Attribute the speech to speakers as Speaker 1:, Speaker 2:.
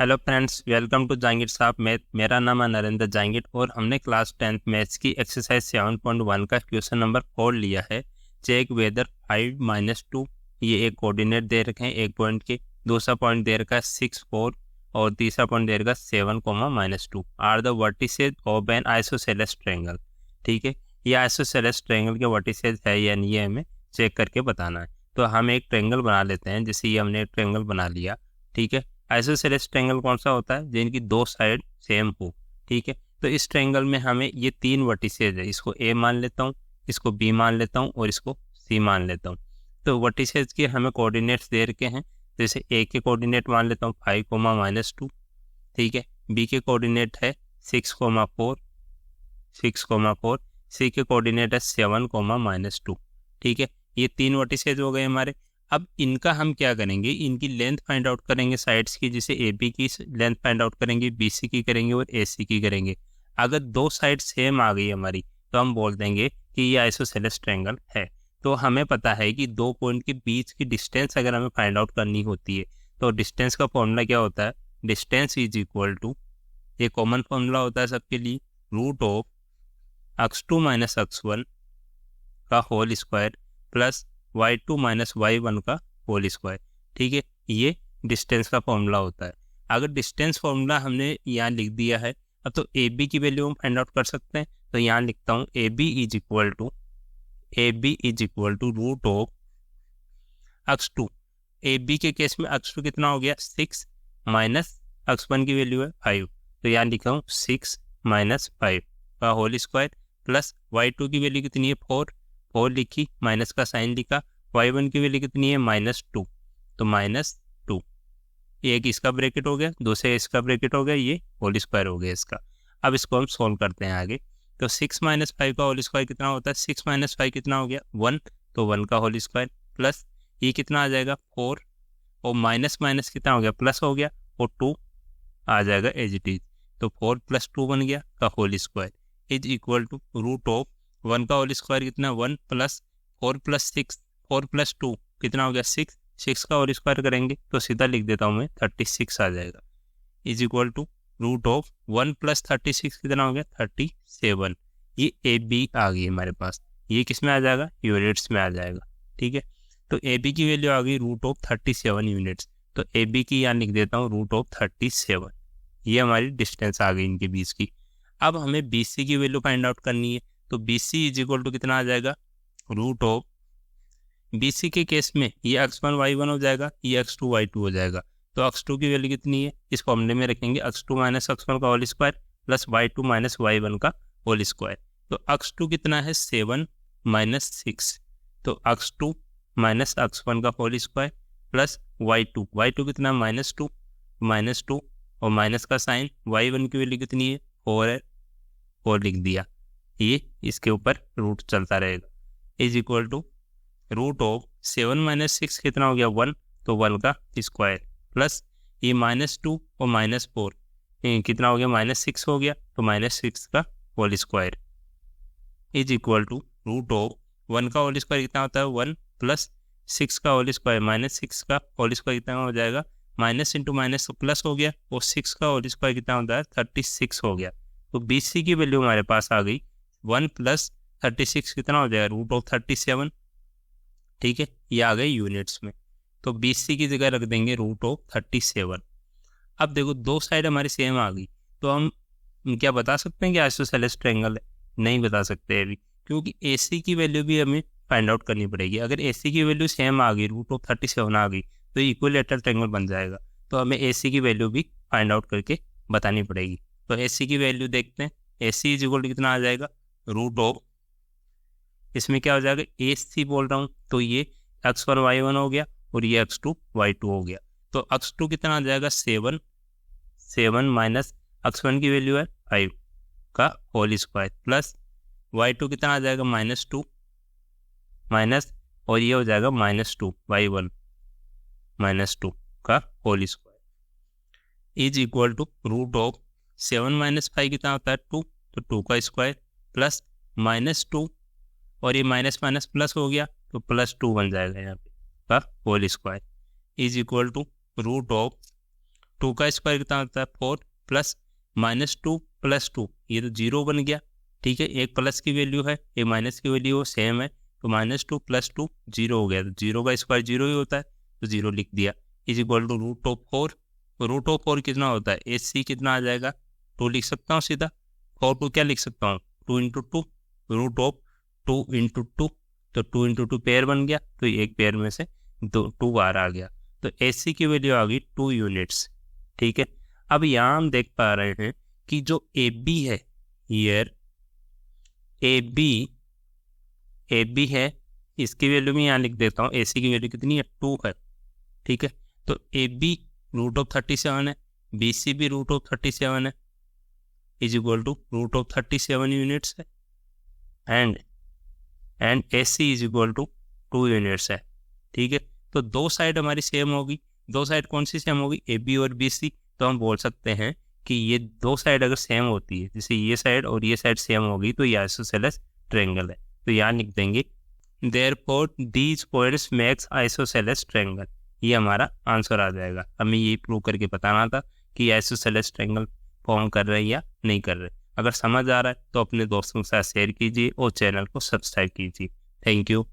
Speaker 1: Hello friends, welcome to Jahangir Sahab math. मेरा नाम है नरेंद्र जहांगीर और हमने क्लास 10th मैथ्स की एक्सरसाइज 7.1 का क्वेश्चन नंबर 4 लिया है। चेक वेदर 5-2 ये एक कोऑर्डिनेट दे रखे हैं एक पॉइंट के, दूसरा पॉइंट दे रखा है 6-4 और तीसरा पॉइंट दे रखा है 7, -2 are the vertices of an isosceles triangle. ठीक है, ये आइसोसेलेस ट्रायंगल के वर्टिसेज है या नहीं है हमें चेक करके बताना है। तो हम एक ट्रायंगल बना लेते हैं। जैसे ये हमने एक ट्रायंगल बना लिया। ठीक है, आइसोसेलेस ट्रायंगल कौन सा होता है? जिनकी दो साइड सेम हो। ठीक है, तो इस ट्रायंगल में हमें ये तीन वर्टिसेज है, इसको ए मान लेता हूँ, इसको बी मान लेता हूँ और इसको सी मान लेता हूँ। तो वर्टिसेज के हमें कोऑर्डिनेट्स दे रखे हैं। जैसे ए के कोऑर्डिनेट मान लेता हूँ 5, -2। ठीक है, बी के कोऑर्डिनेट है 6, 4 सी के कोऑर्डिनेट है 7, -2। ठीक है, ये तीन वर्टिसेज हो गए हमारे। अब इनका हम क्या करेंगे, इनकी लेंथ फाइंड आउट करेंगे साइड्स की। जैसे ए बी की लेंथ फाइंड आउट करेंगे, बी सी की करेंगे और ए सी की करेंगे। अगर दो साइड सेम आ गई हमारी तो हम बोल देंगे कि ये आइसोसेलेस ट्रायंगल है। तो हमें पता है कि दो पॉइंट के बीच की डिस्टेंस अगर हमें फाइंड आउट करनी होती है तो डिस्टेंस का फॉर्मूला क्या होता है? डिस्टेंस इज इक्वल टू, ये कॉमन फॉर्मूला होता है सबके लिए, √ऑफ x2 - x1 का whole square plus y2 - y1 का होल स्क्वायर। ठीक है, ये डिस्टेंस का फॉर्मूला होता है। अगर डिस्टेंस फॉर्मूला हमने यहाँ लिख दिया है, अब तो ए बी की वैल्यू हम फाइंड आउट कर सकते हैं। तो यहाँ लिखता हूँ A B is equal to √of x2। A B के केस में x2 कितना हो गया 6 माइनस x1 की वैल्यू है 5। तो यहाँ लिखा हूँ 6 - 5 का होल स्क्वायर प्लस y2 की वैल्यू कितनी है 4 लिखी, माइनस का साइन लिखा। y1 की वैल्यू कितनी है -2, तो -2। एक इसका ब्रैकेट हो गया, दूसरे इसका ब्रैकेट हो गया, ये होल स्क्वायर हो गया इसका। अब इसको हम सॉल्व करते हैं आगे। तो 6 - 5 का होल स्क्वायर कितना होता है? 6 - 5 कितना हो गया 1, तो 1 का होल स्क्वायर प्लस ये कितना आ जाएगा 4 और माइनस माइनस कितना हो गया प्लस हो गया और 2 आ जाएगा एज इट इज। तो 4 + 2 बन गया का whole square is equal to √of 1 का होल स्क्वायर कितना 1 प्लस 4 + 6, 4 + 2 कितना हो गया 6 का होल स्क्वायर करेंगे तो सीधा लिख देता हूँ मैं 36 आ जाएगा। इज इक्वल टू √ऑफ 1 + 36 कितना हो गया 37। ये ए बी आ गई हमारे पास। ये किस में आ जाएगा? यूनिट्स में आ जाएगा। ठीक है, तो ए बी की वैल्यू आ गई √ऑफ 37 यूनिट्स। तो ए बी की यहाँ लिख देता हूँ √ऑफ 37। ये हमारी डिस्टेंस आ गई इनके बीच की। अब हमें बी सी की वैल्यू फाइंड आउट करनी है। तो B C is equal to कितना आ जाएगा? √ऑफ बी सी के केस में ये x1 y1 हो जाएगा, ये x2 y2 हो जाएगा। तो x2 की वैल्यू कितनी है इस फॉर्मूले में रखेंगे, x2 - x1 का whole square plus y2 - y1 का होल स्क्वायर। तो x2 कितना है 7 - 6, तो x2 - x1 का होल स्क्वायर प्लस y2 कितना -2 और माइनस का साइन, y1 की वैल्यू कितनी है 4 है, 4 लिख दिया। ये इसके ऊपर रूट चलता रहेगा। इज इक्वल टू √ऑफ 7 - 6 कितना हो गया 1, तो 1 का स्क्वायर प्लस ये -2 और -4 कितना हो गया -6 हो गया, तो -6 का whole square is equal to √of 1 का होल स्क्वायर कितना होता है 1 प्लस 6 का होल स्क्वायर, -6 का होल स्क्वायर कितना हो जाएगा, माइनस इंटू माइनस तो प्लस हो गया और 6 का होल स्क्वायर कितना होता है 36 हो गया। तो बी सी की वैल्यू हमारे पास आ गई 1 + 36 कितना हो जाएगा √ऑफ 37। ठीक है, ये आ गए यूनिट्स में। तो बी सी की जगह रख देंगे √ऑफ 37। अब देखो दो साइड हमारी सेम आ गई, तो हम क्या बता सकते हैं कि आइसोसेलेस ट्रायंगल है? नहीं बता सकते अभी, क्योंकि ए सी की वैल्यू भी हमें फाइंड आउट करनी पड़ेगी। अगर ए सी की वैल्यू सेम आ गई, √ऑफ 37 आ गई, तो इक्विलैटरल ट्रायंगल बन जाएगा। तो हमें ए सी की वैल्यू भी फाइंड आउट करके बतानी पड़ेगी। तो ए सी की वैल्यू देखते हैं। ए सी इज इक्वल टू कितना आ जाएगा √ऑफ, इसमें क्या हो जाएगा ए सी बोल रहा हूँ, तो ये x1 y1 हो गया और ये x2 y2 हो गया। तो x2 कितना आ जाएगा 7 माइनस x1 की वैल्यू है 5 का होल स्क्वायर प्लस y2 कितना आ जाएगा -2 माइनस और ये हो जाएगा -2 y1 -2 का whole square is equal to √of 7 - 5 कितना होता है 2, तो 2 का स्क्वायर प्लस -2 और ये माइनस माइनस प्लस हो गया तो +2 बन जाएगा यहाँ पे का whole square is equal to √of 2 का स्क्वायर कितना होता है 4 प्लस -2 + 2, ये तो 0 बन गया, ठीक है। एक प्लस की वैल्यू है, एक माइनस की वैल्यू सेम है, तो -2 + 2 0 हो गया, तो 0 का स्क्वायर 0 ही होता है, तो 0 लिख दिया। इज इक्वल टू √4, √4 कितना होता है, AC कितना आ जाएगा 2 लिख सकता हूँ सीधा, 4 को क्या लिख सकता हूँ 2 × 2, √2 × 2, तो 2 × 2 पेयर बन गया, तो एक पेयर में से 2 बार आ गया, तो AC की वैल्यू आ गई 2 यूनिट्स, ठीक है। अब यहाँ हम देख पा रहे हैं कि जो AB है, ईयर AB है, इसकी वैल्यू में यहाँ लिख देता हूँ, AC की वैल्यू कितनी है 2 है, ठीक है। तो AB √37 है, BC भी √37 है, इज इक्वल टू √37 यूनिट्स है, and AC is equal to 2 units है, ठीक है। तो दो साइड हमारी सेम होगी, दो साइड कौन सी सेम होगी, AB और BC, तो हम बोल सकते हैं कि ये दो साइड अगर सेम होती है, जैसे ये साइड और ये साइड सेम होगी, तो ये आइसोसेलेस ट्रायंगल है। तो यहाँ लिख देंगे therefore these points makes isosceles triangle, ये हमारा आंसर आ जाएगा। हमें ये प्रूव करके बताना था कि आइसोसेलेस ट्रायंगल फॉर्म कर रहे हैं या नहीं कर रहे। अगर समझ आ रहा है तो अपने दोस्तों के साथ शेयर कीजिए और चैनल को सब्सक्राइब कीजिए। Thank you.